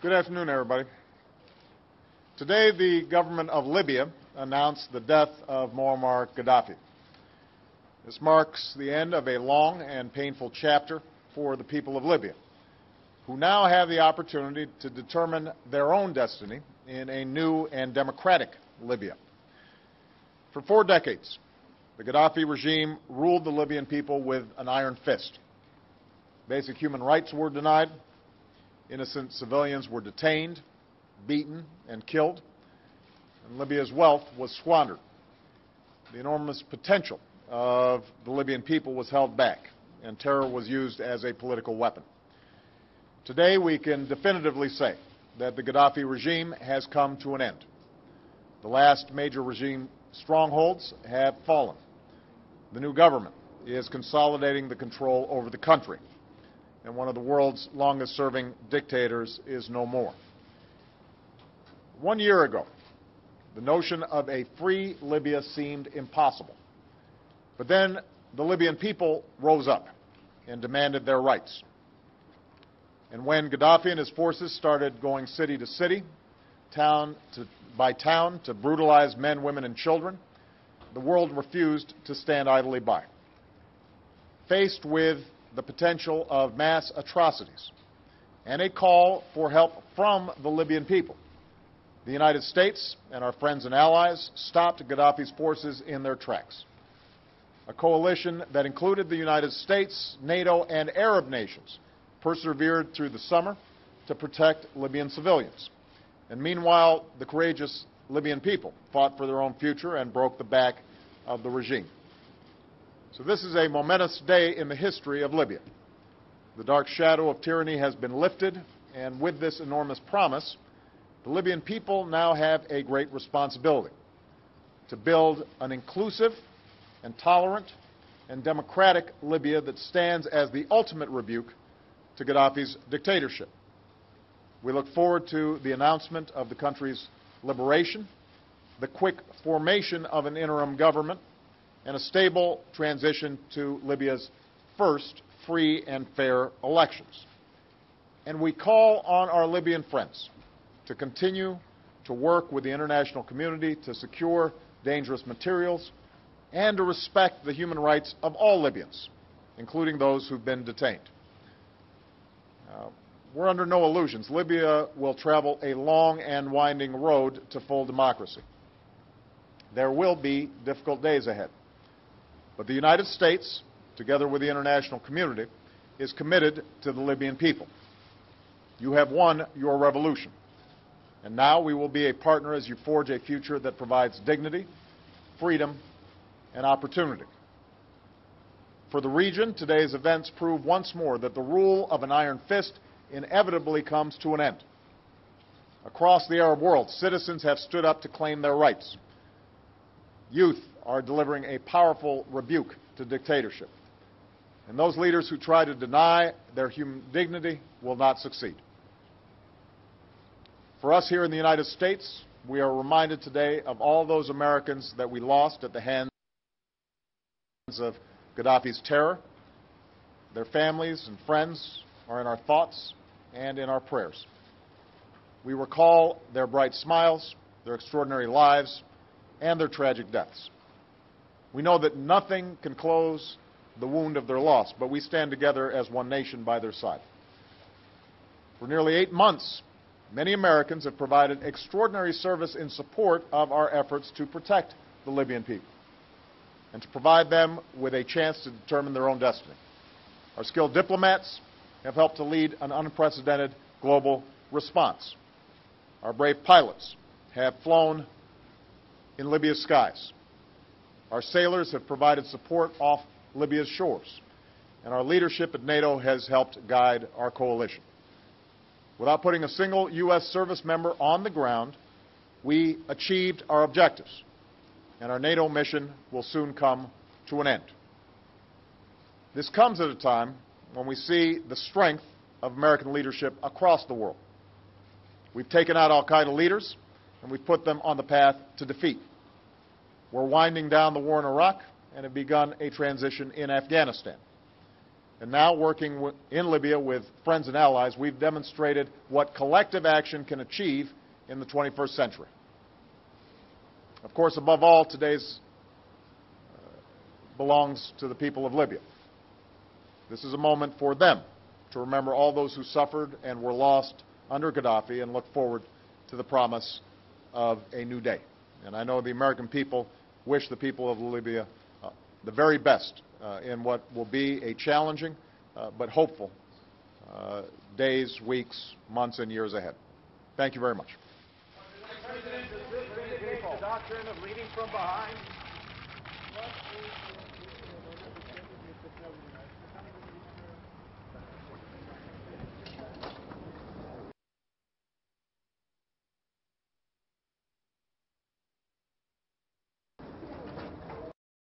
Good afternoon, everybody. Today, the government of Libya announced the death of Muammar Qaddafi. This marks the end of a long and painful chapter for the people of Libya, who now have the opportunity to determine their own destiny in a new and democratic Libya. For 4 decades, the Qaddafi regime ruled the Libyan people with an iron fist. Basic human rights were denied. Innocent civilians were detained, beaten, and killed, and Libya's wealth was squandered. The enormous potential of the Libyan people was held back, and terror was used as a political weapon. Today, we can definitively say that the Qaddafi regime has come to an end. The last major regime strongholds have fallen. The new government is consolidating the control over the country, and one of the world's longest-serving dictators is no more. 1 year ago, the notion of a free Libya seemed impossible. But then the Libyan people rose up and demanded their rights. And when Gaddafi and his forces started going city to city, town by town, to brutalize men, women, and children, the world refused to stand idly by. Faced with the potential of mass atrocities and a call for help from the Libyan people, the United States and our friends and allies stopped Gaddafi's forces in their tracks. A coalition that included the United States, NATO, and Arab nations persevered through the summer to protect Libyan civilians. And meanwhile, the courageous Libyan people fought for their own future and broke the back of the regime. So this is a momentous day in the history of Libya. The dark shadow of tyranny has been lifted, and with this enormous promise, the Libyan people now have a great responsibility to build an inclusive and tolerant and democratic Libya that stands as the ultimate rebuke to Gaddafi's dictatorship. We look forward to the announcement of the country's liberation, the quick formation of an interim government, and a stable transition to Libya's first free and fair elections. And we call on our Libyan friends to continue to work with the international community to secure dangerous materials and to respect the human rights of all Libyans, including those who've been detained. We're under no illusions. Libya will travel a long and winding road to full democracy. There will be difficult days ahead. But the United States, together with the international community, is committed to the Libyan people. You have won your revolution. And now we will be a partner as you forge a future that provides dignity, freedom, and opportunity. For the region, today's events prove once more that the rule of an iron fist inevitably comes to an end. Across the Arab world, citizens have stood up to claim their rights. Youth are delivering a powerful rebuke to dictatorship. And those leaders who try to deny their human dignity will not succeed. For us here in the United States, we are reminded today of all those Americans that we lost at the hands of Gaddafi's terror. Their families and friends are in our thoughts and in our prayers. We recall their bright smiles, their extraordinary lives, and their tragic deaths. We know that nothing can close the wound of their loss, but we stand together as one nation by their side. For nearly 8 months, many Americans have provided extraordinary service in support of our efforts to protect the Libyan people and to provide them with a chance to determine their own destiny. Our skilled diplomats have helped to lead an unprecedented global response. Our brave pilots have flown in Libya's skies. Our sailors have provided support off Libya's shores, and our leadership at NATO has helped guide our coalition. Without putting a single U.S. service member on the ground, we achieved our objectives, and our NATO mission will soon come to an end. This comes at a time when we see the strength of American leadership across the world. We've taken out al-Qaeda leaders, and we've put them on the path to defeat. We're winding down the war in Iraq and have begun a transition in Afghanistan. And now working in Libya with friends and allies, we've demonstrated what collective action can achieve in the 21st century. Of course, above all, today's belongs to the people of Libya. This is a moment for them to remember all those who suffered and were lost under Qaddafi and look forward to the promise of a new day. And I know the American people wish the people of Libya the very best in what will be a challenging but hopeful days, weeks, months, and years ahead. Thank you very much. President, does this vindicate the doctrine of leading from behind?